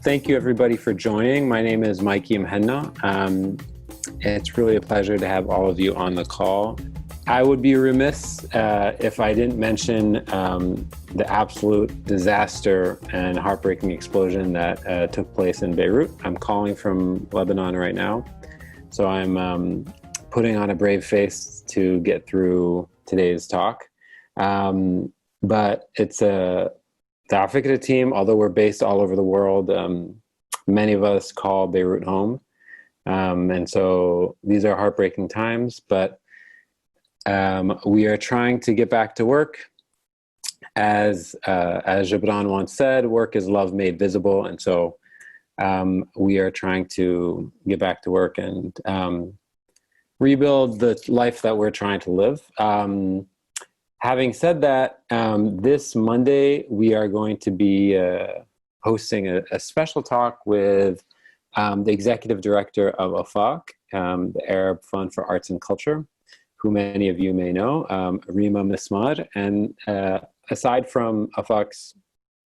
Thank you everybody for joining. My name is Mikey Mhenna. It's really a pleasure to have all of you on the call. I would be remiss if I didn't mention the absolute disaster and heartbreaking explosion that took place in Beirut. I'm calling from Lebanon right now, so I'm putting on a brave face to get through today's talk. But it's the afikra team, although we're based all over the world, many of us call Beirut home. And so these are heartbreaking times, but we are trying to get back to work. As Gibran once said, work is love made visible. And so we are trying to get back to work and rebuild the life that we're trying to live. Having said that, this Monday, we are going to be hosting a special talk with the executive director of AFAC, the Arab Fund for Arts and Culture, who many of you may know, Rima Mismar. And aside from AFAC's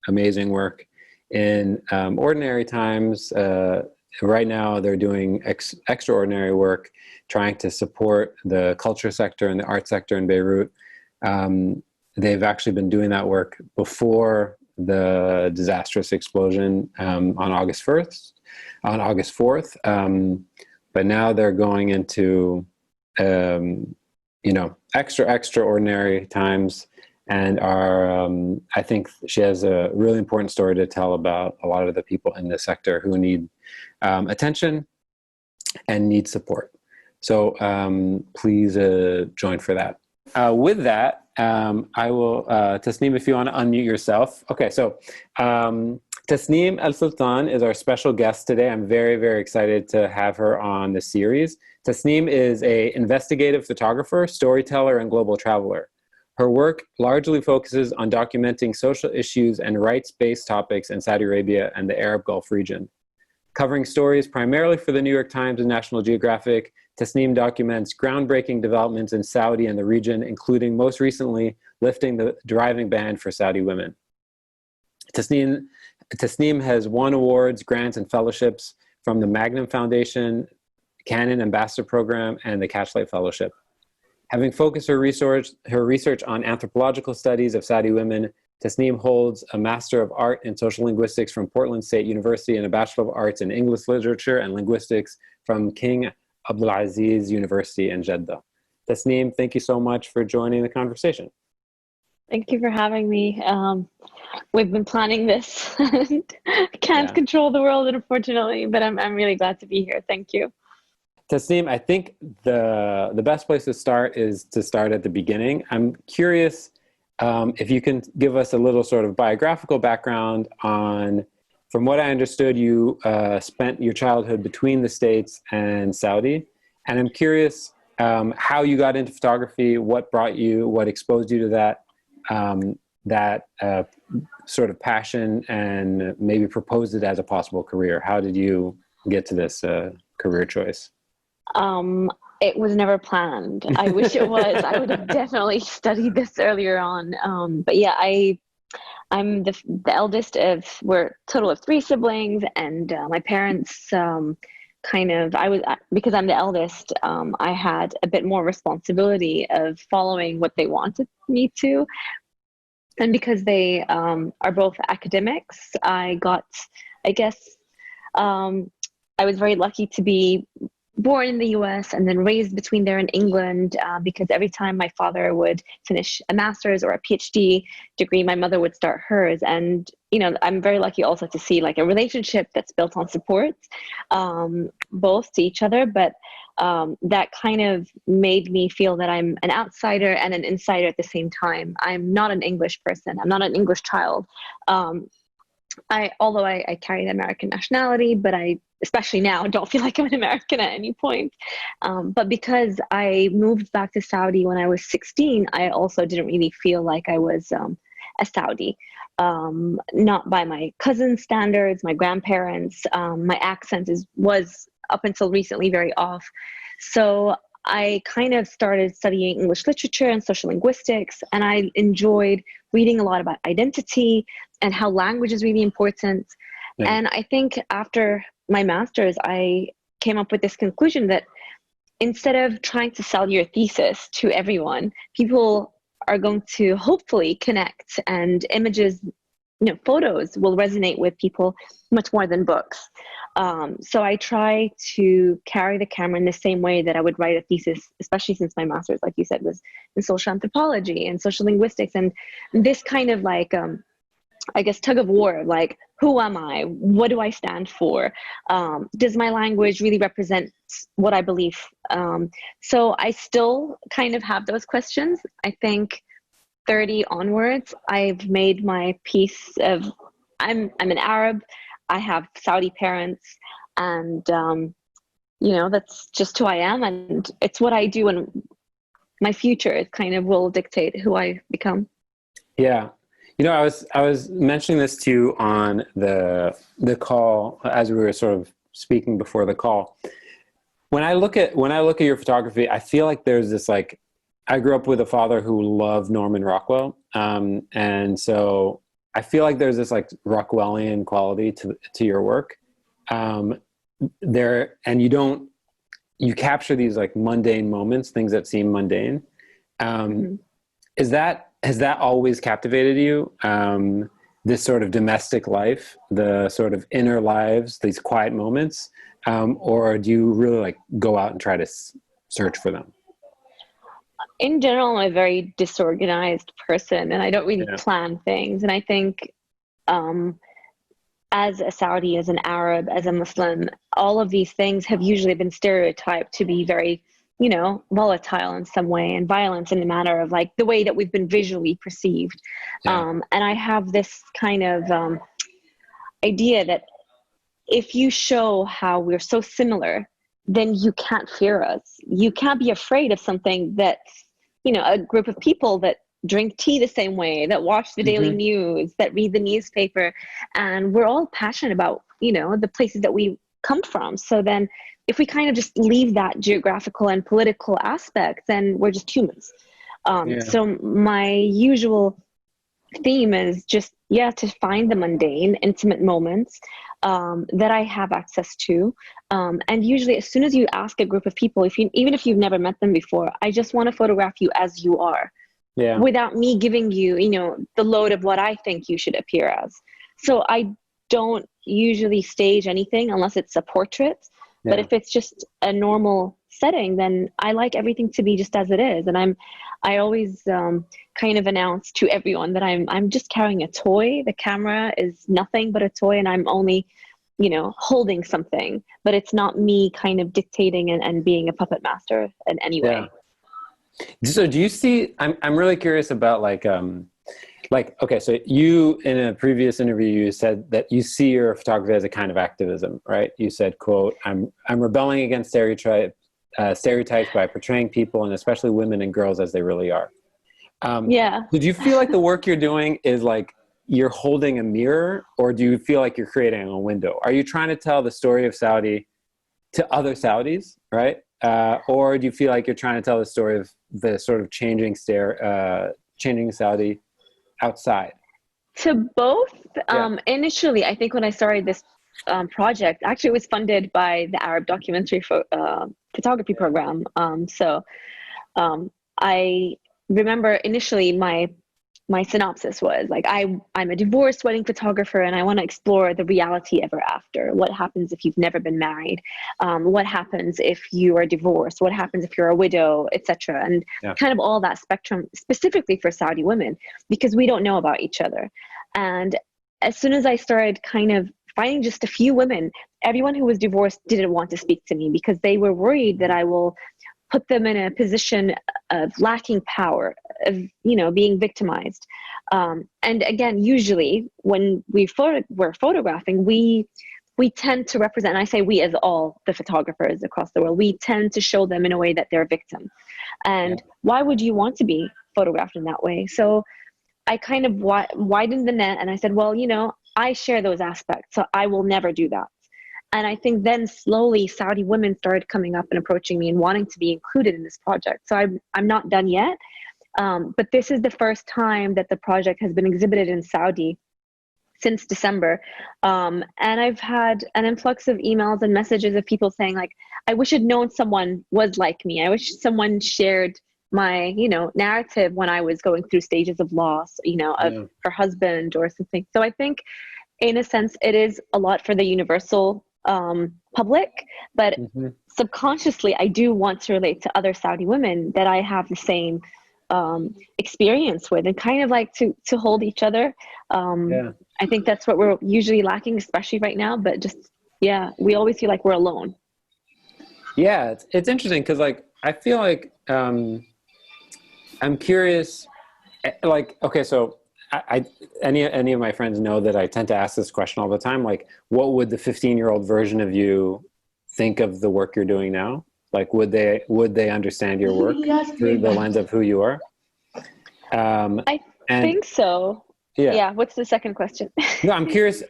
amazing work in ordinary times, right now they're doing extraordinary work trying to support the culture sector and the art sector in Beirut. They've actually been doing that work before the disastrous explosion on August 4th. But now they're going into, extraordinary times, and I think she has a really important story to tell about a lot of the people in this sector who need attention and need support. So please join for that. With that, I will, Tasneem, if you want to unmute yourself. Okay, so Tasneem Alsultan is our special guest today. I'm very, very excited to have her on the series. Tasneem is an investigative photographer, storyteller, and global traveler. Her work largely focuses on documenting social issues and rights-based topics in Saudi Arabia and the Arab Gulf region. Covering stories primarily for the New York Times and National Geographic, Tasneem documents groundbreaking developments in Saudi and the region, including most recently lifting the driving ban for Saudi women. Tasneem has won awards, grants, and fellowships from the Magnum Foundation, Canon Ambassador Program, and the Catchlight Fellowship. Having focused her research on anthropological studies of Saudi women, Tasneem holds a Master of Art in Social Linguistics from Portland State University and a Bachelor of Arts in English Literature and Linguistics from King Abdulaziz University in Jeddah. Tasneem, thank you so much for joining the conversation. Thank you for having me. We've been planning this. Can't control the world, unfortunately, but I'm really glad to be here. Thank you. Tasneem, I think the best place to start is to start at the beginning. I'm curious if you can give us a little sort of biographical background on, from what I understood, you spent your childhood between the States and Saudi. And I'm curious how you got into photography, what exposed you to that sort of passion, and maybe proposed it as a possible career. How did you get to this career choice? It was never planned. I wish it was. I would have definitely studied this earlier on. But yeah, I'm the eldest we're a total of 3 siblings, and my parents because I'm the eldest, I had a bit more responsibility of following what they wanted me to. And because they are both academics, I was very lucky to be born in the US and then raised between there and England, because every time my father would finish a master's or a PhD degree, my mother would start hers. And, I'm very lucky also to see like a relationship that's built on support, both to each other. But that kind of made me feel that I'm an outsider and an insider at the same time. I'm not an English person. I'm not an English child. Although I carry the American nationality, but I, especially now, don't feel like I'm an American at any point. But because I moved back to Saudi when I was 16, I also didn't really feel like I was a Saudi. Not by my cousin's standards, my grandparents. My accent was up until recently very off. So I kind of started studying English literature and social linguistics, and I enjoyed reading a lot about identity and how language is really important. Yeah. And I think after my master's, I came up with this conclusion that instead of trying to sell your thesis to everyone, people are going to hopefully connect, and images, photos will resonate with people much more than books. So I try to carry the camera in the same way that I would write a thesis, especially since my master's, like you said, was in social anthropology and social linguistics. And this kind of like, I guess, tug of war, like, who am I? What do I stand for? Does my language really represent what I believe? So I still kind of have those questions. I think 30 onwards, I've made my peace of, I'm an Arab, I have Saudi parents, and that's just who I am, and it's what I do, and my future, it kind of will dictate who I become. Yeah. I was mentioning this to you on the call as we were sort of speaking before the call. When I look at your photography, I feel like there's this, like, I grew up with a father who loved Norman Rockwell, and so I feel like there's this like Rockwellian quality to your work. There, and you capture these like mundane moments, things that seem mundane. Has that always captivated you? This sort of domestic life, the sort of inner lives, these quiet moments, or do you really like go out and try to search for them? In general, I'm a very disorganized person, and I don't really plan things. And I think as a Saudi, as an Arab, as a Muslim, all of these things have usually been stereotyped to be very, volatile in some way, and violence in the matter of like the way that we've been visually perceived. And I have this kind of idea that if you show how we're so similar, then you can't fear us. You can't be afraid of something that's, a group of people that drink tea the same way, that watch the daily news, that read the newspaper, and we're all passionate about, the places that we come from. So then if we kind of just leave that geographical and political aspect, then we're just humans. So my usual theme is just, to find the mundane, intimate moments that I have access to. And usually as soon as you ask a group of people, even if you've never met them before, I just want to photograph you as you are, without me giving you, the load of what I think you should appear as. So I don't usually stage anything unless it's a portrait. But if it's just a normal setting, then I like everything to be just as it is. And I always kind of announce to everyone that I'm just carrying a toy. The camera is nothing but a toy, and I'm only, holding something. But it's not me kind of dictating and being a puppet master in any way. So do you see? I'm really curious about okay, so you, in a previous interview, you said that you see your photography as a kind of activism, right? You said, quote, I'm rebelling against stereotypes by portraying people, and especially women and girls, as they really are. Did you feel like the work you're doing is like you're holding a mirror, or do you feel like you're creating a window? Are you trying to tell the story of Saudi to other Saudis, right? Or do you feel like you're trying to tell the story of the sort of changing Saudi outside? To both. Initially, I think when I started this project, actually it was funded by the Arab documentary photography program. I remember initially my synopsis was like, I'm a divorced wedding photographer, and I want to explore the reality ever after. What happens if you've never been married? What happens if you are divorced? What happens if you're a widow, etc.? And kind of all that spectrum, specifically for Saudi women, because we don't know about each other. And as soon as I started kind of finding just a few women, everyone who was divorced didn't want to speak to me because they were worried that I will put them in a position of lacking power, of being victimized. And again, usually when we're photographing, we tend to represent, and I say we as all the photographers across the world, we tend to show them in a way that they're a victim. And why would you want to be photographed in that way? So I kind of widened the net, and I said, well, I share those aspects, so I will never do that. And I think then slowly Saudi women started coming up and approaching me and wanting to be included in this project. So I'm not done yet, but this is the first time that the project has been exhibited in Saudi since December. And I've had an influx of emails and messages of people saying like, I wish I'd known someone was like me. I wish someone shared my, narrative when I was going through stages of loss, of her husband or something. So I think in a sense, it is a lot for the universal public, but subconsciously, I do want to relate to other Saudi women that I have the same experience with, and kind of like to hold each other. I think that's what we're usually lacking, especially right now. But just, we always feel like we're alone. Yeah, it's interesting because like I feel like I'm curious. Like, okay, so any of my friends know that I tend to ask this question all the time. Like, what would the 15-year-old version of you think of the work you're doing now? Like, would they understand your work through the lens of who you are? I think so. Yeah. What's the second question? No, I'm curious.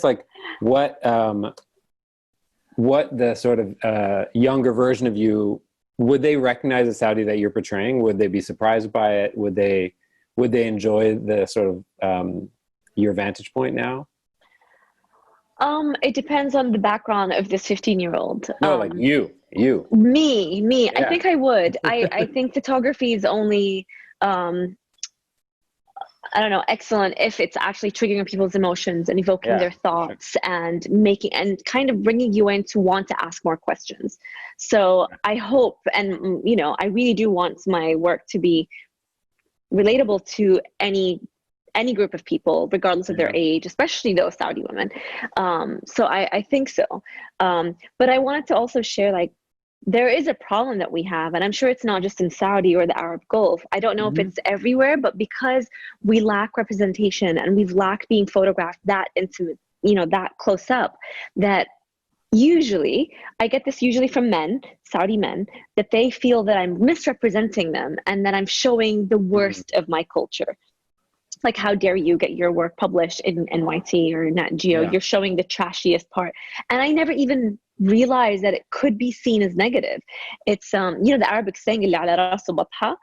Like, what the sort of younger version of you, would they recognize the Saudi that you're portraying? Would they be surprised by it? Would they enjoy the sort of your vantage point now? It depends on the background of this 15-year-old. No, like you. Me. Yeah. I think I would. I think photography is only, I don't know, excellent if it's actually triggering people's emotions and evoking their thoughts and making and kind of bringing you in to want to ask more questions. So I hope, and I really do want my work to be relatable to any group of people, regardless of their age, especially those Saudi women. So I think so. But I wanted to also share, like, there is a problem that we have, and I'm sure it's not just in Saudi or the Arab Gulf. I don't know if it's everywhere, but because we lack representation and we've lacked being photographed that intimate, that close up, that usually, I get this usually from men, Saudi men, that they feel that I'm misrepresenting them and that I'm showing the worst of my culture. Like, how dare you get your work published in NYT or Nat Geo? You're showing the trashiest part. And I never even realized that it could be seen as negative. It's, the Arabic saying, "اللي على راسه بطحة."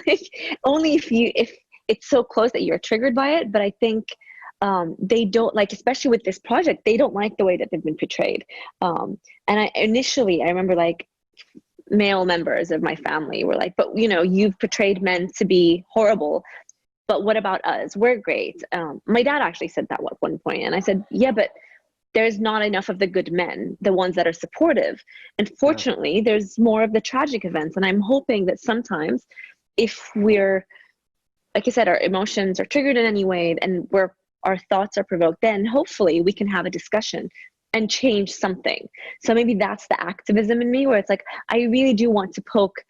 Like, only if it's so close that you're triggered by it. But I think they don't, like, especially with this project, they don't like the way that they've been portrayed. And I remember, like, male members of my family were like, but you've portrayed men to be horrible, but what about us? We're great. My dad actually said that at one point, and I said, yeah, but there's not enough of the good men, the ones that are supportive. And fortunately, there's more of the tragic events. And I'm hoping that sometimes, if we're, like I said, our emotions are triggered in any way and our thoughts are provoked, then hopefully we can have a discussion and change something. So maybe that's the activism in me, where it's like, I really do want to poke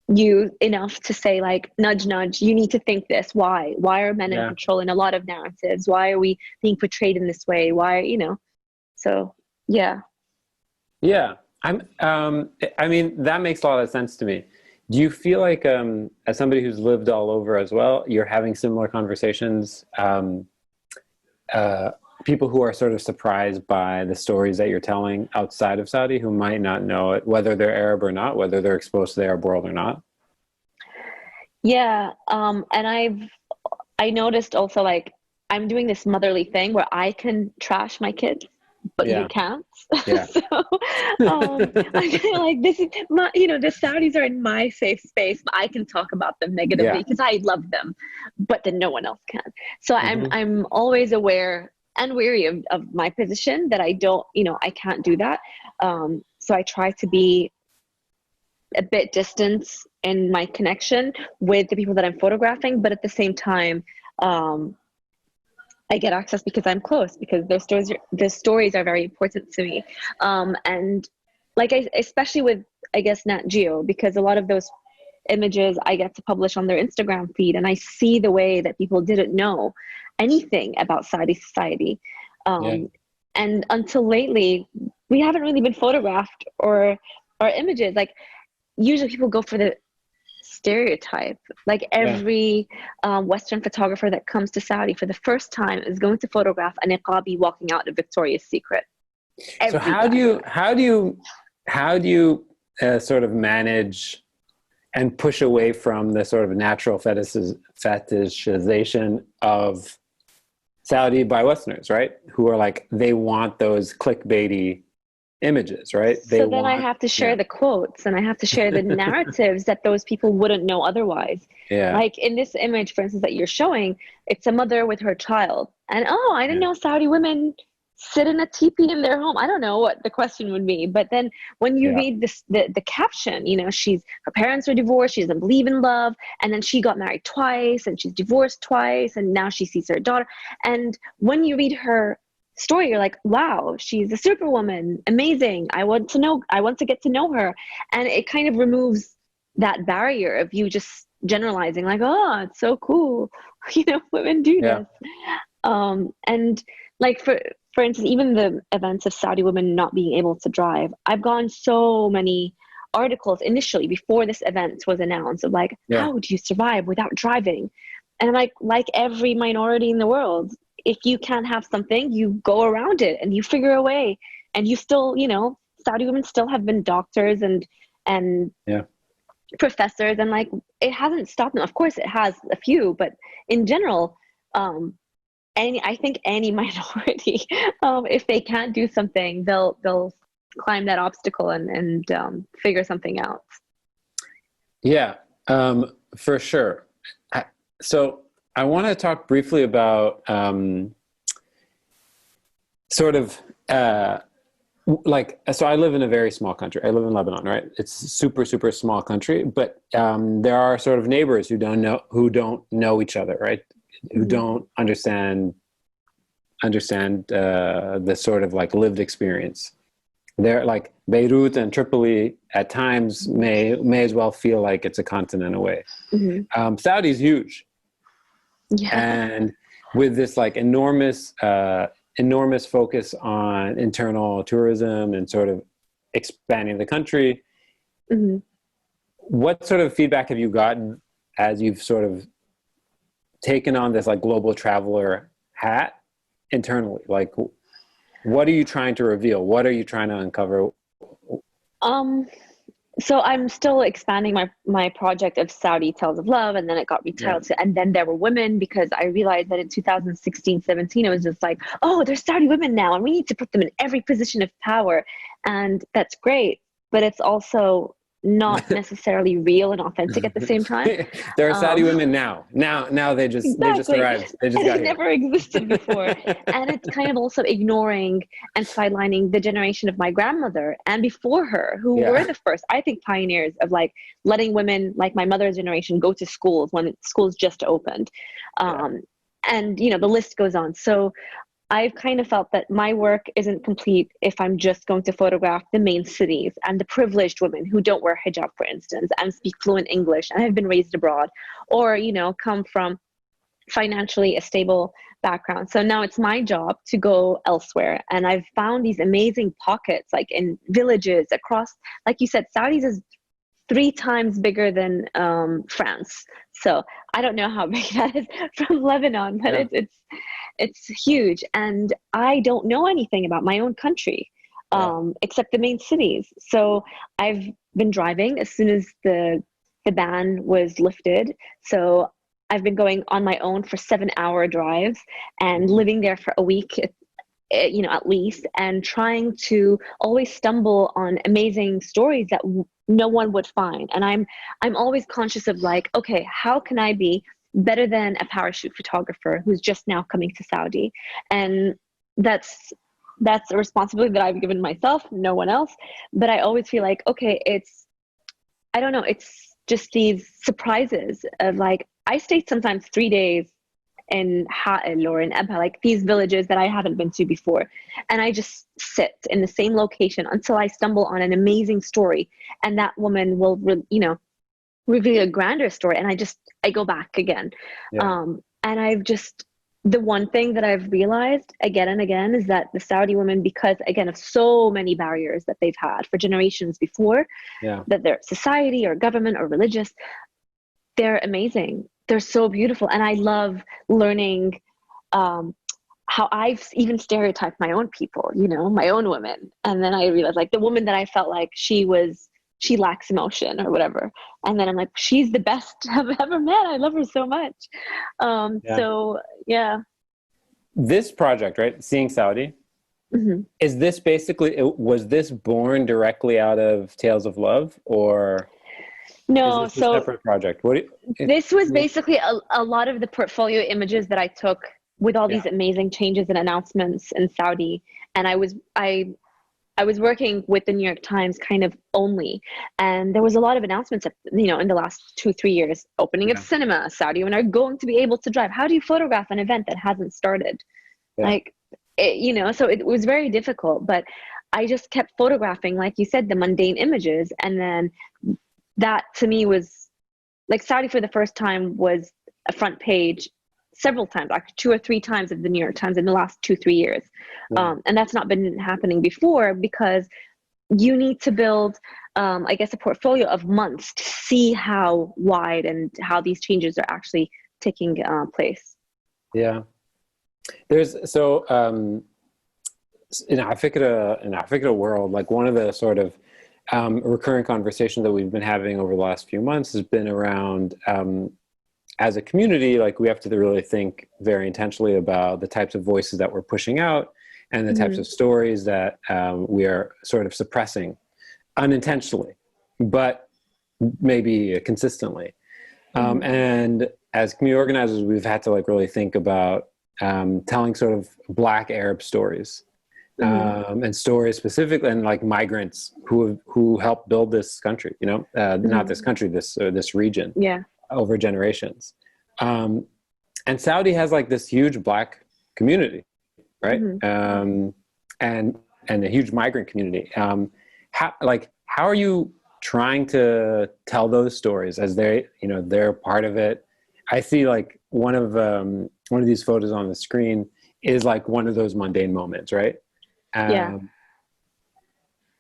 you enough to say, like, nudge, you need to think this. Why are men in control in a lot of narratives? Why are we being portrayed in this way? So I mean, that makes a lot of sense to me. Do you feel like as somebody who's lived all over as well, you're having similar conversations, people who are sort of surprised by the stories that you're telling outside of Saudi, who might not know it, whether they're Arab or not, whether they're exposed to the Arab world or not? And I noticed also, like, I'm doing this motherly thing where I can trash my kids, but you can't. So I feel like this is my, the Saudis are in my safe space, but I can talk about them negatively because I love them, but then no one else can. So I'm always aware and wary of my position, that I don't, I can't do that. So I try to be a bit distant in my connection with the people that I'm photographing, but at the same time, I get access because I'm close, because their stories are very important to me. And like, especially with, I guess, Nat Geo, because a lot of those images I get to publish on their Instagram feed, and I see the way that people didn't know anything about Saudi society. And until lately, we haven't really been photographed or images. Like, usually people go for the stereotype. Like, every Western photographer that comes to Saudi for the first time is going to photograph a niqabi walking out of Victoria's Secret. So how do you sort of manage and push away from the sort of natural fetishization of Saudi by Westerners, right? Who are like, they want those clickbaity images, right? They So then I want, have to share yeah, the quotes and I have to share the narratives that those people wouldn't know otherwise. yeah, Like in this image, for instance, that you're showing, it's a mother with her child. And oh, I didn't yeah, know Saudi women sit in a teepee in their home. I don't know what the question would be. But then when you yeah, read this, the caption, you know, her parents are divorced, she doesn't believe in love, and then she got married twice and she's divorced twice, and now she sees her daughter. And when you read her story, you're like, wow, she's a superwoman, amazing, I want to get to know her. And it kind of removes that barrier of you just generalizing like, oh, it's so cool, you know, women do yeah, this. And like for instance, even the events of Saudi women not being able to drive, I've gone so many articles initially before this event was announced of like, yeah, how do you survive without driving? And I'm like every minority in the world, if you can't have something, you go around it and you figure a way. And you still, you know, Saudi women still have been doctors and yeah, professors, and like it hasn't stopped them. Of course, it has a few, but in general, I think any minority, if they can't do something, they'll climb that obstacle and figure something out. yeah, for sure. So I want to talk briefly about sort of like, so I live in a very small country. I live in Lebanon, right? It's a super, super small country, but there are sort of neighbors who don't know each other, right? Who Mm-hmm. don't understand the sort of like lived experience. They're like Beirut and Tripoli at times may as well feel like it's a continent away. Mm-hmm. Saudi's huge, Yeah. and with this like enormous focus on internal tourism and sort of expanding the country. Mm-hmm. What sort of feedback have you gotten as you've sort of taken on this like global traveler hat internally? Like, what are you trying to reveal? What are you trying to uncover? Um, so I'm still expanding my project of Saudi Tales of Love, and then it got Yeah, retitled to And Then There Were Women, because I realized that in 2016-17 it was just like, oh, there's Saudi women now and we need to put them in every position of power. And that's great, but it's also not necessarily real and authentic at the same time. there are Saudi Um, women now. Now they just Exactly. arrived. They just And got it here. never existed before. And it's kind of also ignoring and sidelining the generation of my grandmother and before her, who were Yeah, the first, I think, pioneers of like letting women like my mother's generation go to schools when schools just opened. yeah, Um, and, you know, the list goes on. So I've kind of felt that my work isn't complete if I'm just going to photograph the main cities and the privileged women who don't wear hijab, for instance, and speak fluent English and have been raised abroad, or, you know, come from financially a stable background. So now it's my job to go elsewhere. And I've found these amazing pockets, like in villages across, like you said, Saudis is 3 times bigger than France. So I don't know how big that is from Lebanon, but yeah, it's huge. And I don't know anything about my own country, yeah, except the main cities. So I've been driving as soon as the ban was lifted. So I've been going on my own for 7-hour drives and mhm, living there for a week, you know, at least, and trying to always stumble on amazing stories that no one would find. And I'm always conscious of like, okay, how can I be better than a parachute photographer who's just now coming to Saudi? And that's a responsibility that I've given myself, no one else. But I always feel like, okay, I don't know, it's just these surprises of like, I stayed sometimes 3 days in Ha'il or in Abha, like these villages that I haven't been to before. And I just sit in the same location until I stumble on an amazing story. And that woman will, you know, reveal a grander story. And I go back again. yeah, And the one thing that I've realized again and again is that the Saudi women, because again of so many barriers that they've had for generations before, yeah, that their society or government or religious, they're amazing. They're so beautiful. And I love learning um, how I've even stereotyped my own people, you know, my own women. And then I realized like the woman that I felt like she lacks emotion or whatever. And then I'm like, she's the best I've ever met. I love her so much. yeah. So yeah. this project, right, Seeing Saudi, Mhm. is this basically, was this born directly out of Tales of Love, or is No, this a so separate project? What do this was you, basically a lot of the portfolio images that I took with all yeah, these amazing changes and announcements in Saudi. And I was working with the New York Times kind of only, and there was a lot of announcements, in the last 2, 3 years, opening of yeah, cinema, Saudi women are going to be able to drive. How do you photograph an event that hasn't started? yeah, Like, so it was very difficult, but I just kept photographing, like you said, the mundane images. And then that to me was like Saudi for the first time was a front page several times, like 2 or 3 times of the New York Times in the last 2, 3 years. yeah, And that's not been happening before because you need to build, I guess, a portfolio of months to see how wide and how these changes are actually taking place. yeah. There's so in afikra world, like one of the sort of recurring conversations that we've been having over the last few months has been around, as a community, like we have to really think very intentionally about the types of voices that we're pushing out and the types Mm-hmm. of stories that we are sort of suppressing unintentionally, but maybe consistently. Mm-hmm. And as community organizers, we've had to like really think about telling sort of Black Arab stories, Mm-hmm. and stories specifically, and like migrants who helped build this country. Not Mm-hmm. this country, this region Yeah. over generations. Um, and Saudi has like this huge Black community, right? Mm-hmm. And a huge migrant community. How are you trying to tell those stories as they're part of it? I see like one of these photos on the screen is like one of those mundane moments, right? Yeah.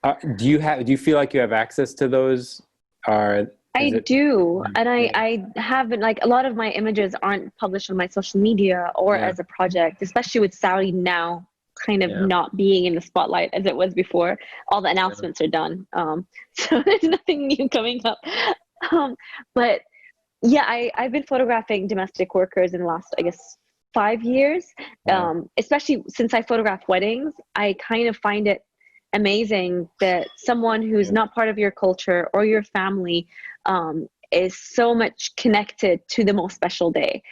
Um, do you feel like you have access to those? Or I is it? do. And Yeah, I haven't, like, a lot of my images aren't published on my social media or yeah, as a project, especially with Saudi now kind of yeah, not being in the spotlight as it was before. All the yeah, announcements are done. So there's nothing new coming up. Um, but yeah, I've been photographing domestic workers in the last, I guess, 5 years. yeah, Especially since I photograph weddings, I kind of find it amazing that someone who's yeah, not part of your culture or your family is so much connected to the most special day.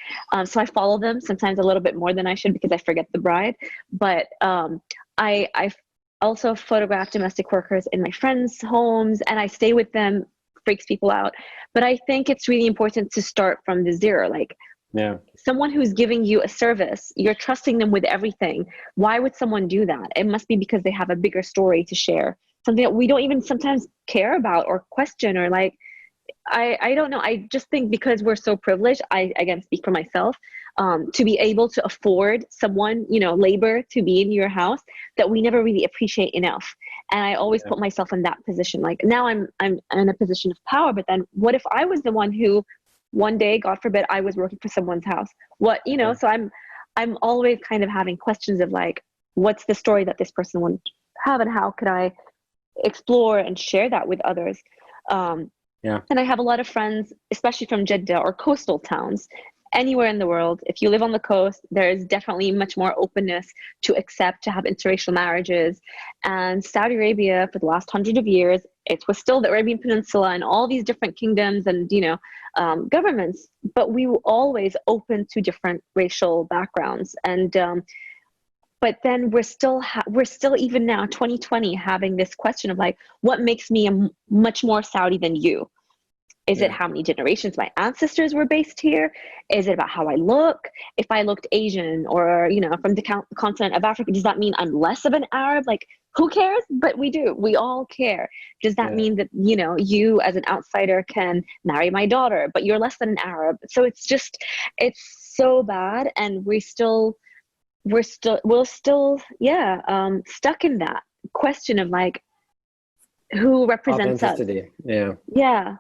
So I follow them sometimes a little bit more than I should because I forget the bride. But I also photograph domestic workers in my friends' homes, and I stay with them. Freaks people out, but I think it's really important to start from the zero. Like, yeah, someone who's giving you a service, you're trusting them with everything. Why would someone do that? It must be because they have a bigger story to share, something that we don't even sometimes care about or question, or like, I don't know. I just think because we're so privileged, I again speak for myself, to be able to afford someone, labor to be in your house, that we never really appreciate enough. And I always yeah, put myself in that position. Like, now I'm in a position of power, but then what if I was the one who one day, God forbid, I was working for someone's house? yeah, So I'm always kind of having questions of like, what's the story that this person would have, and how could I explore and share that with others? Um, yeah, and I have a lot of friends, especially from Jeddah or coastal towns. Anywhere in the world, if you live on the coast, there is definitely much more openness to accept to have interracial marriages. And Saudi Arabia, for the last hundred of years, it was still the Arabian Peninsula and all these different kingdoms and governments, but we were always open to different racial backgrounds. And but then we're still even now 2020 having this question of like, what makes me much more Saudi than you? Is it yeah, how many generations my ancestors were based here? Is it about how I look? If I looked Asian or, from the continent of Africa, does that mean I'm less of an Arab? Like, who cares? But we do. We all care. Does that yeah. mean that, you as an outsider can marry my daughter, but you're less than an Arab? So it's so bad. And we're still, yeah, stuck in that question of like, who represents us? Authenticity. Yeah, Yeah.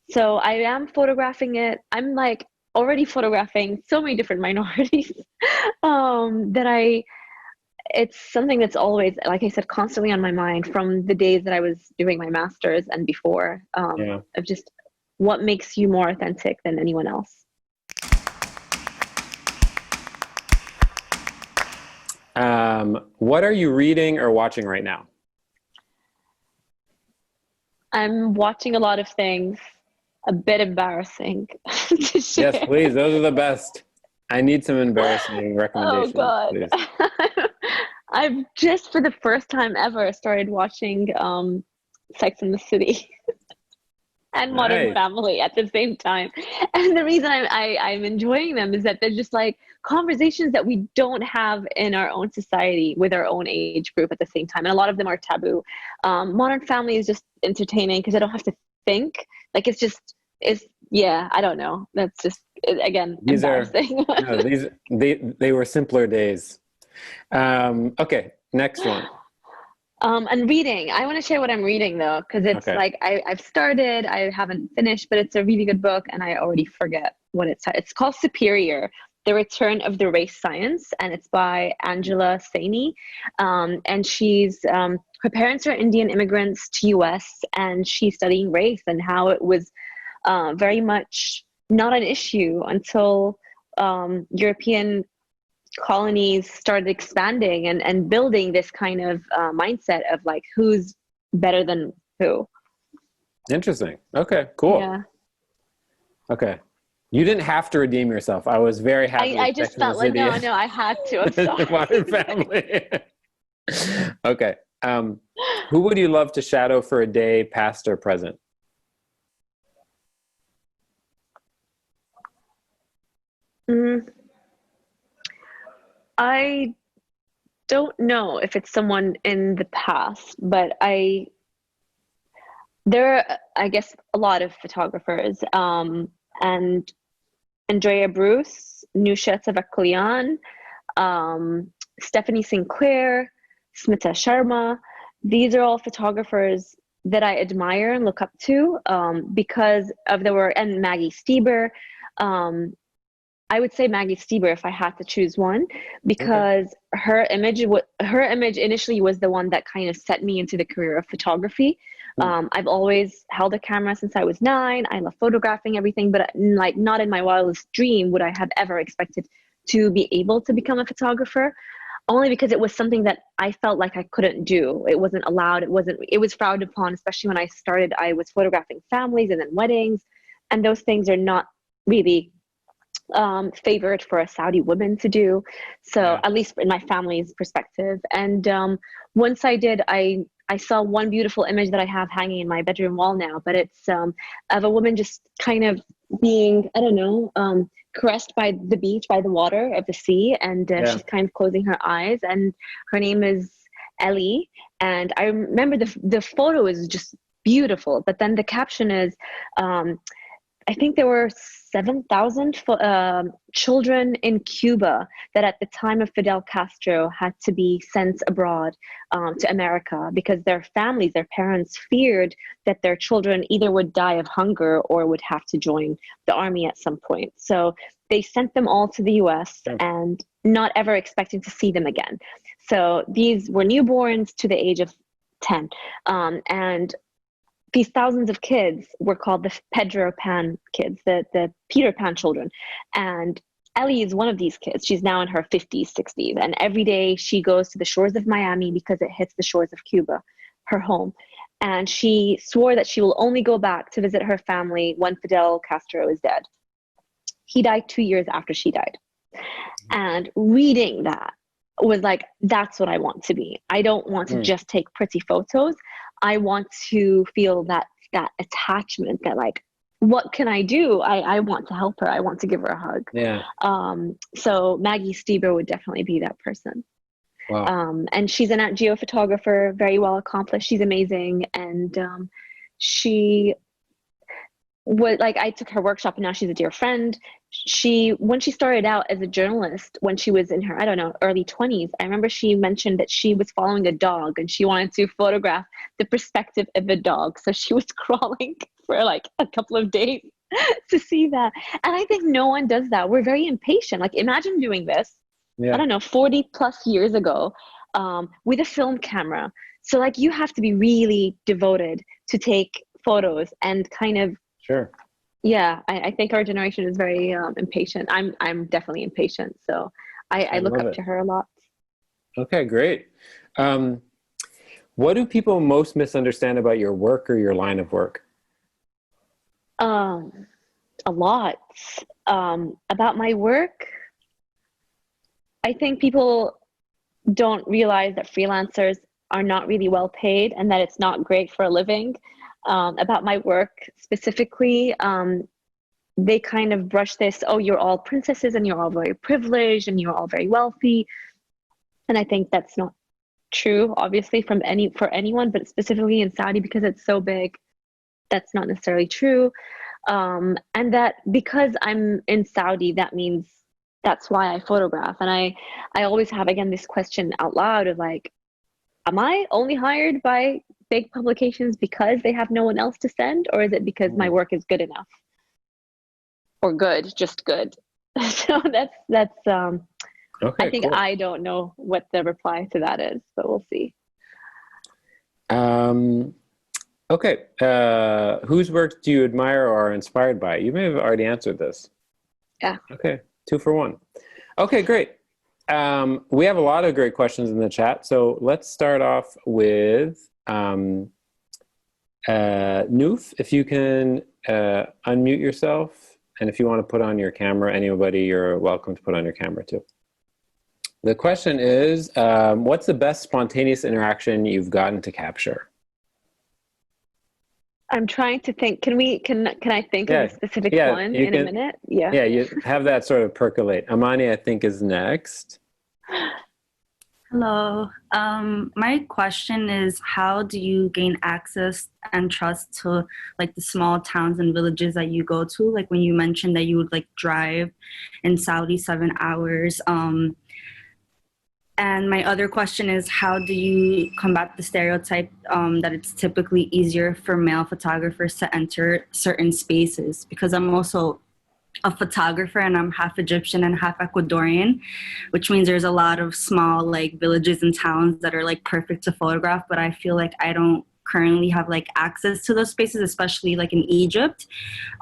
So I am photographing it. I'm like already photographing so many different minorities, that it's something that's always, like I said, constantly on my mind from the days that I was doing my master's and before, yeah. of just what makes you more authentic than anyone else. What are you reading or watching right now? I'm watching a lot of things, a bit embarrassing to Yes, share. please. Those are the best. I need some embarrassing Oh recommendations, God. please. I've just for the first time ever started watching Sex and the City and Modern Nice. Family at the same time. And the reason I'm enjoying them is that they're just like conversations that we don't have in our own society with our own age group at the same time. And a lot of them are taboo. Modern Family is just entertaining because I don't have to think. Like it's yeah, I don't know. That's just again These are embarrassing. no, these they were simpler days. Okay, next one. And reading, I want to share what I'm reading though, because it's Okay. like I've started, I haven't finished, but it's a really good book, and I already forget what it's. It's called Superior: The Return of the Race Science, and it's by Angela Saini. And she's her parents are Indian immigrants to U.S., and she's studying race and how it was very much not an issue until European colonies started expanding and building this kind of mindset of like who's better than who. Interesting. Okay, cool. Yeah. Okay. You didn't have to redeem yourself. I was very happy I with just Sex and the felt like City no, I had to. I'm and sorry. Modern Family. Okay. Who would you love to shadow for a day, past or present? Mm, I don't know if it's someone in the past, but there are, I guess, a lot of photographers. And Andrea Bruce, Nusha Savaklian, Stephanie Sinclair, Smita Sharma. These are all photographers that I admire and look up to because of the work, and Maggie Stieber. Um, I would say Maggie Stieber if I had to choose one, Okay. because her image initially was the one that kind of set me into the career of photography. Hmm. I've always held a camera since I was 9. I love photographing everything, but like not in my wildest dream would I have ever expected to be able to become a photographer. Only because it was something that I felt like I couldn't do. It wasn't allowed. It was frowned upon, especially when I started. I was photographing families and then weddings, and those things are not really favored for a Saudi woman to do. So Yeah. at least in my family's perspective. And once I did, I saw one beautiful image that I have hanging in my bedroom wall now, but it's of a woman just kind of being, I don't know, caressed by the beach, by the water of the sea, and Yeah. she's kind of closing her eyes, and her name is Ellie. And I remember the photo is just beautiful, but then the caption is I think there were 7,000 children in Cuba that at the time of Fidel Castro had to be sent abroad to America because their families, their parents feared that their children either would die of hunger or would have to join the army at some point. So they sent them all to the US Yeah. and not ever expecting to see them again. So these were newborns to the age of 10. And these thousands of kids were called the Pedro Pan kids, the Peter Pan children. And Ellie is one of these kids. She's now in her 50s, 60s. And every day she goes to the shores of Miami because it hits the shores of Cuba, her home. And she swore that she will only go back to visit her family when Fidel Castro is dead. He died 2 years after she died. And reading that was like, that's what I want to be. I don't want to Mm. just take pretty photos. I want to feel that attachment, that like, what can I do? I want to help her. I want to give her a hug. Yeah. So Maggie Stieber would definitely be that person. Wow. And she's an Nat Geo photographer, very well accomplished. She's amazing. And she what like I took her workshop and now she's a dear friend. When she started out as a journalist, when she was in her, I don't know, early 20s, I remember she mentioned that she was following a dog and she wanted to photograph the perspective of a dog. So she was crawling for like a couple of days to see that. And I think no one does that. We're very impatient. Like imagine doing this, I Yeah. don't know, 40 plus years ago, with a film camera. So like you have to be really devoted to take photos and kind of, Sure. yeah, I think our generation is very impatient. I'm definitely impatient, so I I look love up it. to her a lot. Okay, great. Um, what do people most misunderstand about your work or your line of work? Um, a lot. About my work, I think people don't realize that freelancers are not really well paid and that it's not great for a living. About my work specifically, they kind of brush this, oh, you're all princesses and you're all very privileged and you're all very wealthy. And I think that's not true, obviously, for anyone, but specifically in Saudi because it's so big, that's not necessarily true. And that because I'm in Saudi, that means that's why I photograph. And I always have again this question out loud of like, am I only hired by big publications because they have no one else to send, or is it because my work is good enough? Or good, just good. So that's I Okay, think cool. I don't know what the reply to that is, but we'll see. Um, okay, whose work do you admire or are inspired by? You may have already answered this. Yeah. Okay, 2 for 1. Okay, great. We have a lot of great questions in the chat. So let's start off with Noof, if you can unmute yourself. And if you want to put on your camera, anybody, you're welcome to put on your camera too. The question is, what's the best spontaneous interaction you've gotten to capture? I'm trying to think. Can I think of Yeah, a specific yeah, one you in a can. minute? Yeah. Yeah, you have that sort of percolate. Amani, I think, is next. Hello. My question is, how do you gain access and trust to like the small towns and villages that you go to? Like when you mentioned that you would like drive in Saudi 7 hours. And my other question is, how do you combat the stereotype that it's typically easier for male photographers to enter certain spaces? Because I'm also a photographer and I'm half Egyptian and half Ecuadorian, which means there's a lot of small like villages and towns that are like perfect to photograph, but I feel like I don't currently have like access to those spaces, especially like in Egypt.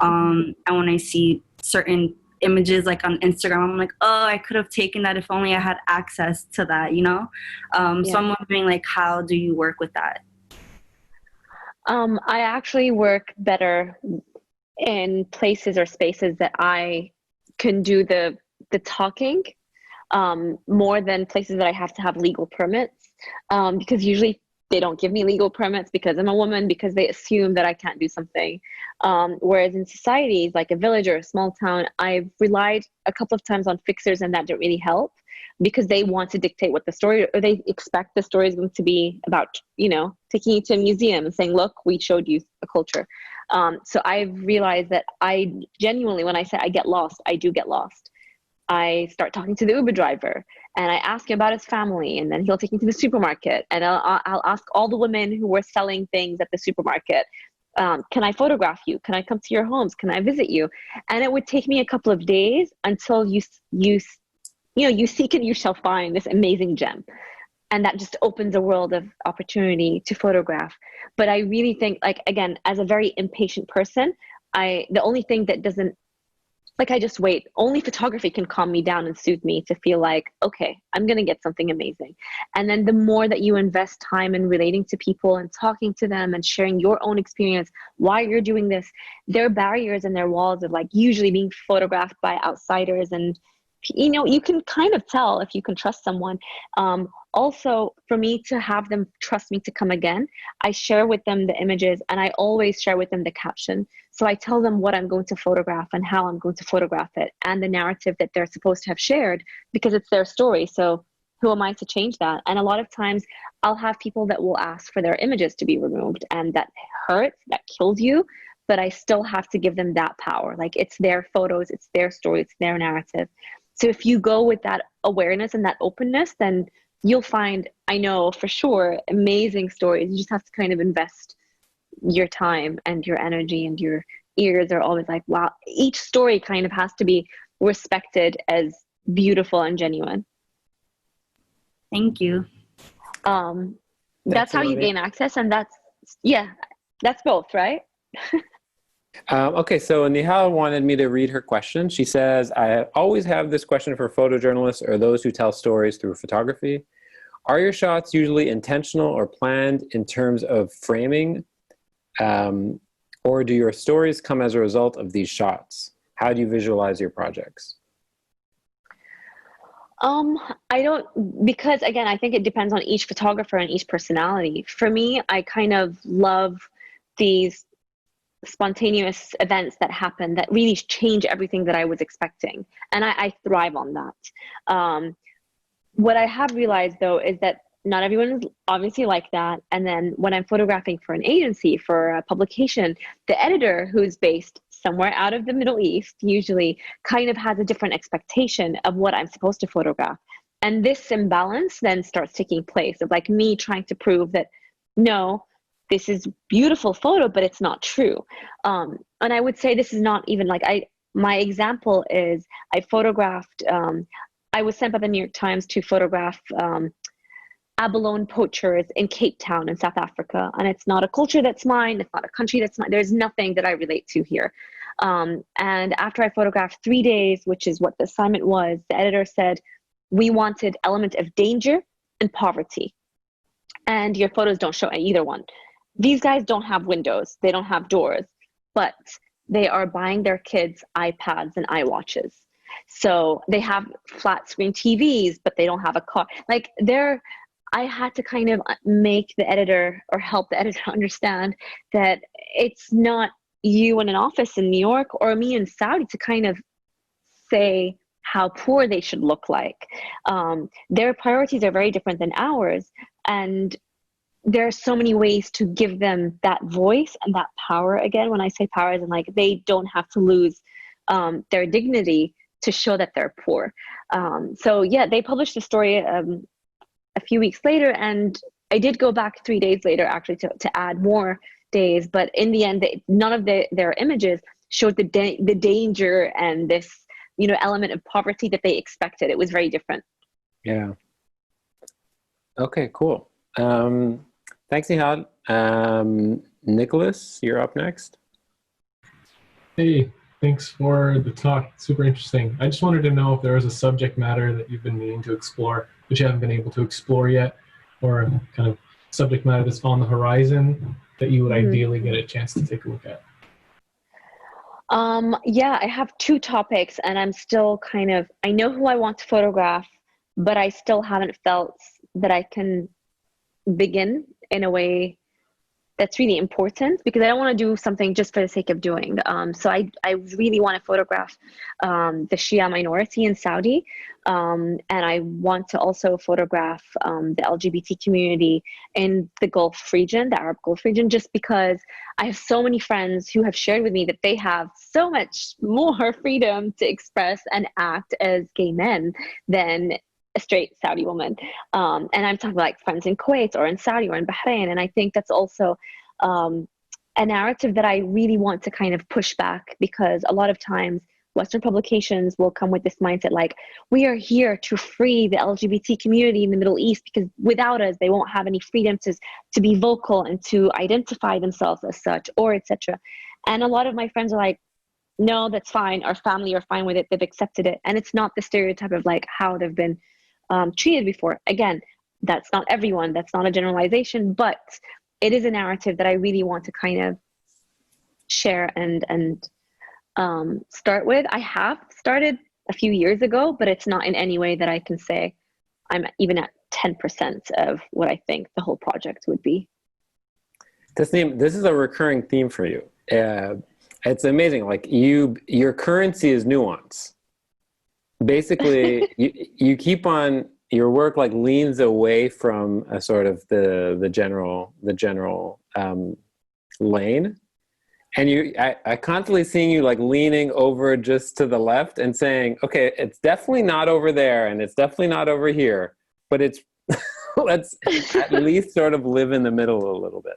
And when I see certain images like on Instagram, I'm like, oh, I could have taken that if only I had access to that, you know? So I'm wondering like, how do you work with that? I actually work better in places or spaces that I can do the talking more than places that I have to have legal permits because usually they don't give me legal permits because I'm a woman, because they assume that I can't do something. Whereas in societies like a village or a small town, I've relied a couple of times on fixers and that didn't really help because they want to dictate what the story, or they expect the story is going to be about, you know, taking you to a museum and saying, look, we showed you a culture. So I've realized that I genuinely, when I say I get lost, I do get lost. I start talking to the Uber driver and I ask him about his family, and then he'll take me to the supermarket and I'll ask all the women who were selling things at the supermarket, can I photograph you? Can I come to your homes? Can I visit you? And it would take me a couple of days until you seek and you shall find this amazing gem. And that just opens a world of opportunity to photograph. But I really think, like, again, as a very impatient person, the only thing that doesn't, like, I just wait. Only photography can calm me down and soothe me to feel like, okay, I'm going to get something amazing. And then the more that you invest time in relating to people and talking to them and sharing your own experience, why you're doing this, their barriers and their walls of like usually being photographed by outsiders, and you know, you can kind of tell if you can trust someone. Also, for me to have them trust me to come again, I share with them the images and I always share with them the caption. So I tell them what I'm going to photograph and how I'm going to photograph it and the narrative that they're supposed to have shared, because it's their story. So who am I to change that? And a lot of times I'll have people that will ask for their images to be removed, and that hurts, that kills you, but I still have to give them that power. Like, it's their photos, it's their story, it's their narrative. So if you go with that awareness and that openness, then you'll find, I know for sure, amazing stories. You just have to kind of invest your time and your energy, and your ears are always like, wow, each story kind of has to be respected as beautiful and genuine. Thank you. That's how you gain access, and that's both, right? Okay, so Nihal wanted me to read her question. She says, I always have this question for photojournalists or those who tell stories through photography. Are your shots usually intentional or planned in terms of framing? Or do your stories come as a result of these shots? How do you visualize your projects? I don't, because again, I think it depends on each photographer and each personality. For me, I kind of love these spontaneous events that happen that really change everything that I was expecting. And I thrive on that. What I have realized though is that not everyone is obviously like that. And then when I'm photographing for an agency, for a publication, the editor, who's based somewhere out of the Middle East, usually kind of has a different expectation of what I'm supposed to photograph. And this imbalance then starts taking place of like me trying to prove that, no, this is beautiful photo, but it's not true. And I would say this is not even like, my example is I photographed, I was sent by the New York Times to photograph abalone poachers in Cape Town in South Africa. And it's not a culture that's mine. It's not a country that's mine. There's nothing that I relate to here. And after I photographed 3 days, which is what the assignment was, the editor said, we wanted element of danger and poverty. And your photos don't show either one. These guys don't have windows. They don't have doors, but they are buying their kids iPads and iWatches. So they have flat screen TVs, but they don't have a car. Like I had to kind of make the editor or help the editor understand that it's not you in an office in New York or me in Saudi to kind of say how poor they should look like. Their priorities are very different than ours. And there are so many ways to give them that voice and that power. Again, when I say power, as in like they don't have to lose their dignity to show that they're poor. So yeah, they published the story a few weeks later, and I did go back 3 days later actually to add more days, but in the end none of their images showed the danger and this element of poverty that they expected. It was very different. Yeah. Okay, cool. Thanks, Nihad. Nicholas, you're up next. Hey, thanks for the talk. Super interesting. I just wanted to know if there was a subject matter that you've been meaning to explore, but you haven't been able to explore yet, or a kind of subject matter that's on the horizon that you would ideally get a chance to take a look at. Yeah, I have 2 topics, and I'm still I know who I want to photograph, but I still haven't felt that I can begin in a way that's really important, because I don't want to do something just for the sake of doing. So I really want to photograph the Shia minority in Saudi. And I want to also photograph the LGBT community in the Gulf region, the Arab Gulf region, just because I have so many friends who have shared with me that they have so much more freedom to express and act as gay men than a straight Saudi woman. And I'm talking like friends in Kuwait or in Saudi or in Bahrain. And I think that's also a narrative that I really want to kind of push back, because a lot of times Western publications will come with this mindset like, we are here to free the LGBT community in the Middle East, because without us, they won't have any freedom to be vocal and to identify themselves as such, or etc. And a lot of my friends are like, no, that's fine. Our family are fine with it. They've accepted it. And it's not the stereotype of like how they've been treated before. Again, that's not everyone. That's not a generalization, but it is a narrative that I really want to kind of share and start with. I have started a few years ago, but it's not in any way that I can say I'm even at 10% of what I think the whole project would be. Tasneem, this is a recurring theme for you. It's amazing. Like your currency is nuance. Basically, you keep on, your work like leans away from a sort of the general lane, and I constantly seeing you like leaning over just to the left and saying, okay, it's definitely not over there and it's definitely not over here, but it's let's at least sort of live in the middle a little bit.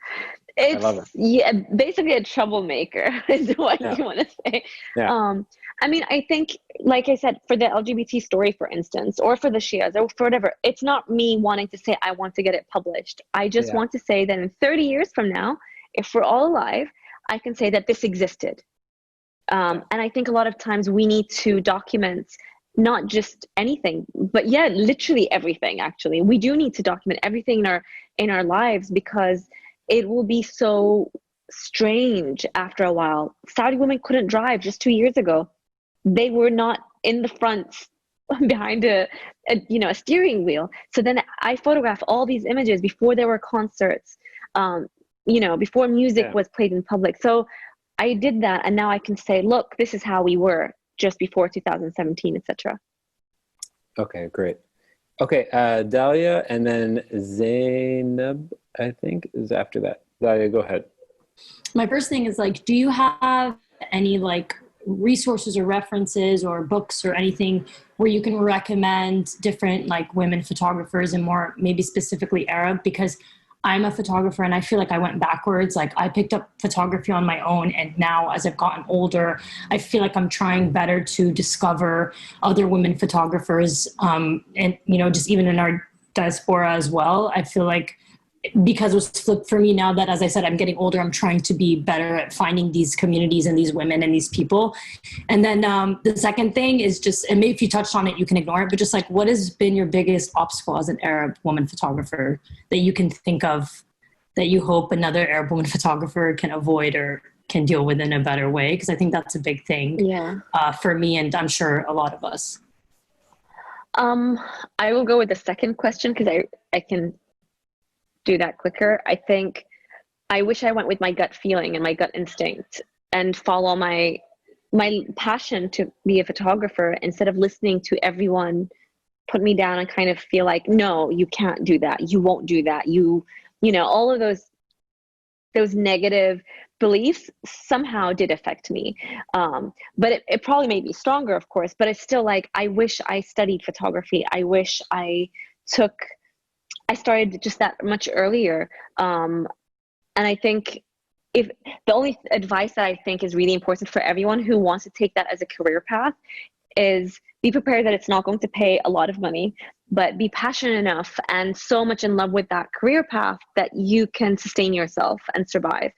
It's, I love it. Yeah, basically a troublemaker is what you want to say. Yeah. I mean, I think, like I said, for the LGBT story, for instance, or for the Shias, or for whatever, it's not me wanting to say I want to get it published. I just want to say that in 30 years from now, if we're all alive, I can say that this existed. And I think a lot of times we need to document not just anything, but yeah, literally everything. Actually, we do need to document everything in our lives, because it will be so strange after a while. Saudi women couldn't drive just 2 years ago. They were not in the front behind a steering wheel. So then I photographed all these images before there were concerts, before music was played in public. So I did that, and now I can say, look, this is how we were just before 2017, etc. Okay, great. Okay, Dalia, and then Zainab, I think, is after that. Dalia, go ahead. My first thing is, like, do you have any like resources or references or books or anything where you can recommend different like women photographers, and more maybe specifically Arab? Because I'm a photographer and I feel like I went backwards. Like, I picked up photography on my own, and now as I've gotten older, I feel like I'm trying better to discover other women photographers, and just even in our diaspora as well. I feel like, because it was flipped for me now that, as I said, I'm getting older, I'm trying to be better at finding these communities and these women and these people. And then the second thing is just, and maybe if you touched on it, you can ignore it, but just like, what has been your biggest obstacle as an Arab woman photographer that you can think of that you hope another Arab woman photographer can avoid or can deal with in a better way? Because I think that's a big thing for me, and I'm sure a lot of us. I will go with the second question, because I can do that quicker. I think I wish I went with my gut feeling and my gut instinct and follow my passion to be a photographer, instead of listening to everyone put me down and kind of feel like, no, you can't do that, you won't do that, all of those negative beliefs somehow did affect me. But it probably made me stronger, of course, but it's still like, I wish I studied photography. I wish I started just that much earlier. And I think if the only advice that I think is really important for everyone who wants to take that as a career path is be prepared that it's not going to pay a lot of money, but be passionate enough and so much in love with that career path that you can sustain yourself and survive.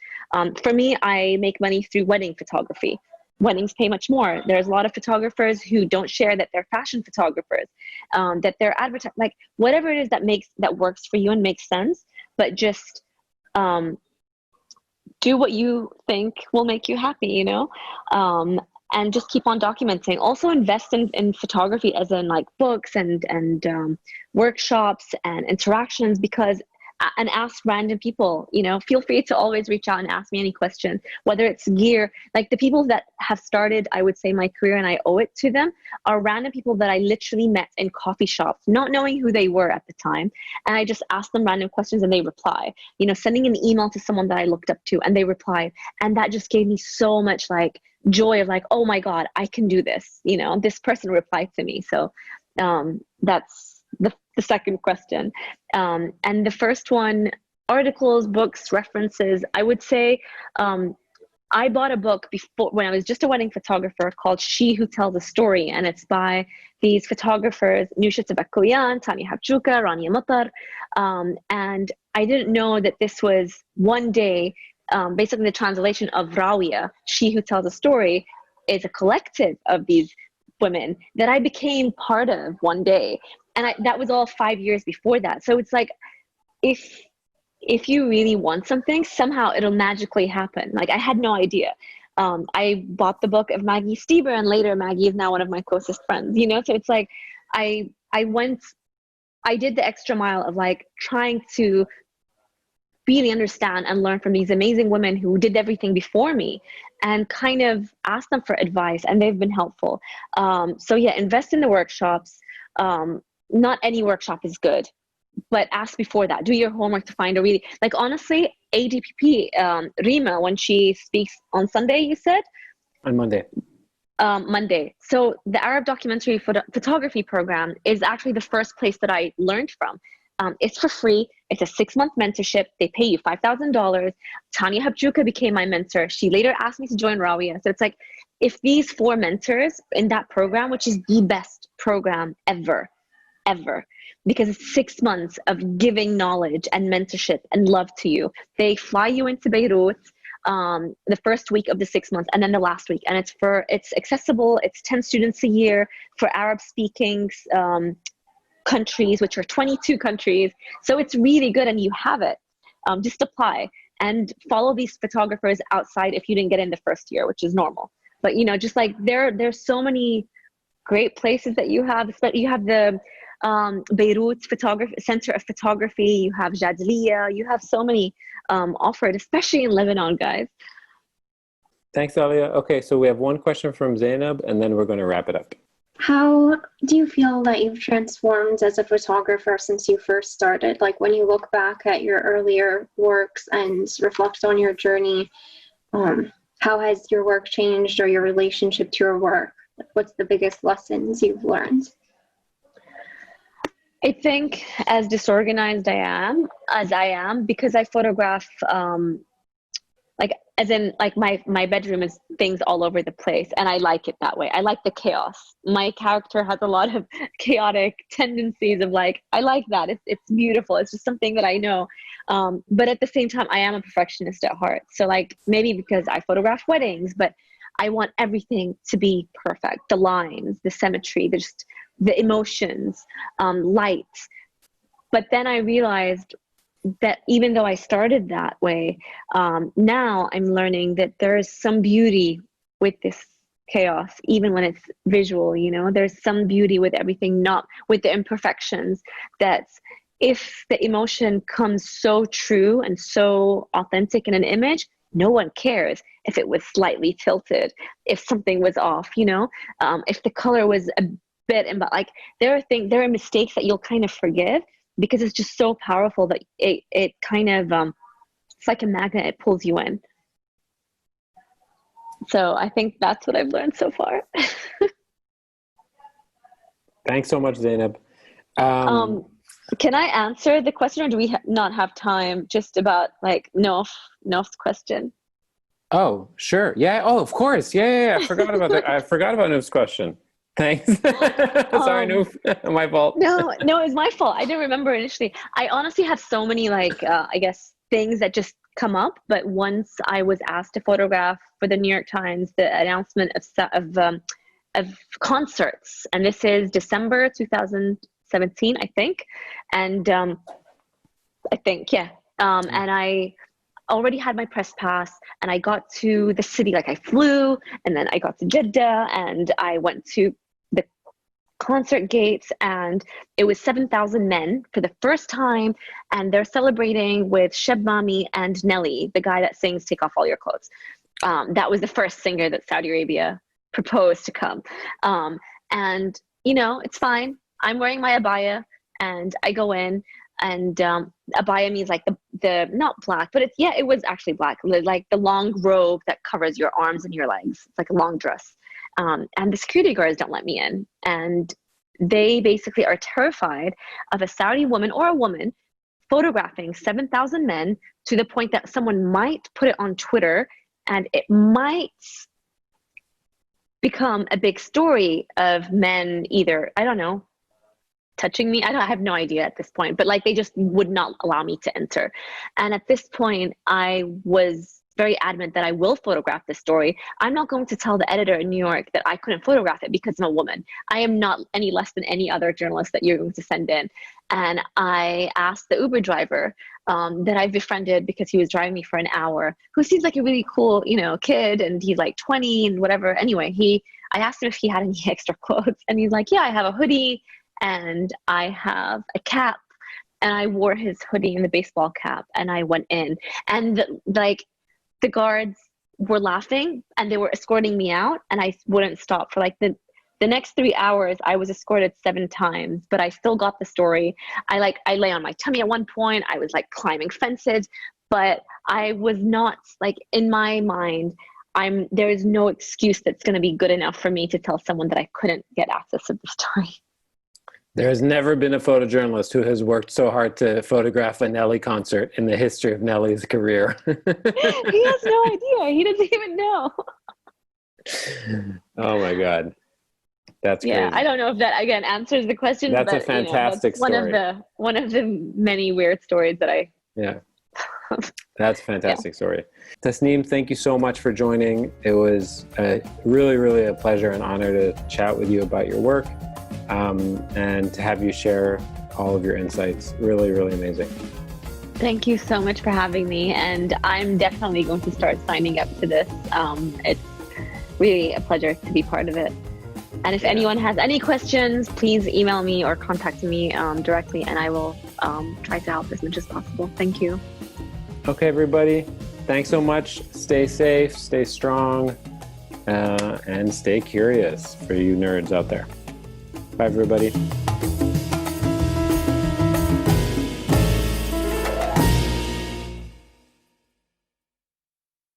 For me, I make money through wedding photography. Weddings pay much more. There's a lot of photographers who don't share that they're fashion photographers, that they're like whatever it is that works for you and makes sense, but just do what you think will make you happy, and just keep on documenting. Also invest in photography, as in like books and workshops and interactions, and ask random people, feel free to always reach out and ask me any question, whether it's gear. Like the people that have started, I would say, my career, and I owe it to them, are random people that I literally met in coffee shops, not knowing who they were at the time. And I just asked them random questions and they reply, sending an email to someone that I looked up to and they replied. And that just gave me so much like joy of like, oh my God, I can do this. This person replied to me. So that's the second question. And the first one, articles, books, references, I would say I bought a book before, when I was just a wedding photographer, called She Who Tells a Story, and it's by these photographers, Nushat Tabakkoyan, Tanya Habjuka, Rania Matar, and I didn't know that this was one day, basically the translation of Rawiya, She Who Tells a Story, is a collective of these women that I became part of one day. And that was all 5 years before that. So it's like, if you really want something, somehow it'll magically happen. Like, I had no idea. I bought the book of Maggie Stieber, and later Maggie is now one of my closest friends, So it's like, I did the extra mile of like trying to really understand and learn from these amazing women who did everything before me, and kind of ask them for advice, and they've been helpful. So yeah, invest in the workshops. Not any workshop is good, but ask before that. Do your homework to find a really, like, honestly, ADPP, Rima, when she speaks on Sunday, you said? On Monday. Monday. So the Arab documentary photography program is actually the first place that I learned from. It's for free. It's a 6-month mentorship. They pay you $5,000. Tanya Habjuka became my mentor. She later asked me to join Rawiya. So it's like, if these 4 mentors in that program, which is the best program ever, because it's 6 months of giving knowledge and mentorship and love to you. They fly you into Beirut. the first week of the 6 months, and then the last week. And it's accessible. It's 10 students a year for Arab speaking countries, which are 22 countries. So it's really good, and you have it. Just apply and follow these photographers outside if you didn't get in the first year, which is normal. But, you know, just like there's so many great places that you have. You have the Beirut Center of Photography. You have Jadliya. You have so many offered, especially in Lebanon, guys. Thanks, Alia. Okay, so we have one question from Zainab, and then we're going to wrap it up. How do you feel that you've transformed as a photographer since you first started? Like when you look back at your earlier works and reflect on your journey, how has your work changed, or your relationship to your work? What's the biggest lessons you've learned? I think as disorganized as I am, because I photograph, like as in like my bedroom is things all over the place, and I like it that way. I like the chaos. My character has a lot of chaotic tendencies of like, I like that. It's beautiful. It's just something that I know. But at the same time, I am a perfectionist at heart. So like maybe because I photograph weddings, but I want everything to be perfect. The lines, the symmetry, the emotions, lights. But then I realized that even though I started that way, now I'm learning that there is some beauty with this chaos, even when it's visual, you know, there's some beauty with everything, not with the imperfections. That's if the emotion comes so true and so authentic in an image, no one cares if it was slightly tilted, if something was off, you know, if the color was a bit, but like there are mistakes that you'll kind of forgive because it's just so powerful that it kind of it's like a magnet, it pulls you in. So I think that's what I've learned so far. Thanks so much, Zainab. Can I answer the question, or do we not have time just about like Nof's question? Oh, sure. Yeah. Oh, of course. Yeah. I forgot about that. I forgot about Noof's question. Thanks. Sorry, Noof. My fault. No, it's my fault. I didn't remember initially. I honestly have so many like, I guess, things that just come up. But once I was asked to photograph for the New York Times, the announcement of concerts, and this is December 2017, I think. And I think, yeah. And I already had my press pass, and I got to the city, like I flew, and then I got to Jeddah, and I went to the concert gates, and it was 7,000 men for the first time, and they're celebrating with Sheb Mami and Nelly, the guy that sings Take Off All Your Clothes. That was the first singer that Saudi Arabia proposed to come. And, you know, it's fine. I'm wearing my abaya, and I go in, and abaya means like the not black, but it was actually black, like the long robe that covers your arms and your legs. It's like a long dress. And the security guards don't let me in. And they basically are terrified of a Saudi woman or a woman photographing 7,000 men, to the point that someone might put it on Twitter, and it might become a big story of men either, I don't know, touching me. I have no idea at this point, but like they just would not allow me to enter. And at this point, I was very adamant that I will photograph this story. I'm not going to tell the editor in New York that I couldn't photograph it because I'm a woman. I am not any less than any other journalist that you're going to send in. And I asked the Uber driver that I befriended because he was driving me for an hour, who seems like a really cool, you know, kid, and he's like 20 and whatever. Anyway, I asked him if he had any extra clothes, and he's like, yeah, I have a hoodie and I have a cap. And I wore his hoodie and the baseball cap, and I went in, and the guards were laughing and they were escorting me out, and I wouldn't stop for like the next 3 hours. I was escorted 7 times, but I still got the story. I lay on my tummy at one point. I was like climbing fences, but I was not, like, in my mind, there is no excuse that's going to be good enough for me to tell someone that I couldn't get access to the story. There has never been a photojournalist who has worked so hard to photograph a Nelly concert in the history of Nelly's career. He has no idea. He doesn't even know. Oh my God. That's crazy. I don't know if that, again, answers the question. That's but, a fantastic story. One of the many weird stories that I That's a fantastic story. Tasneem, thank you so much for joining. It was really, really a pleasure and honor to chat with you about your work, and to have you share all of your insights. Really, really amazing. Thank you so much for having me, and I'm definitely going to start signing up to this. It's really a pleasure to be part of it. And if anyone has any questions, please email me or contact me directly, and I will try to help as much as possible. Thank you. Okay, everybody. Thanks so much. Stay safe, stay strong, and stay curious for you nerds out there. Bye, everybody.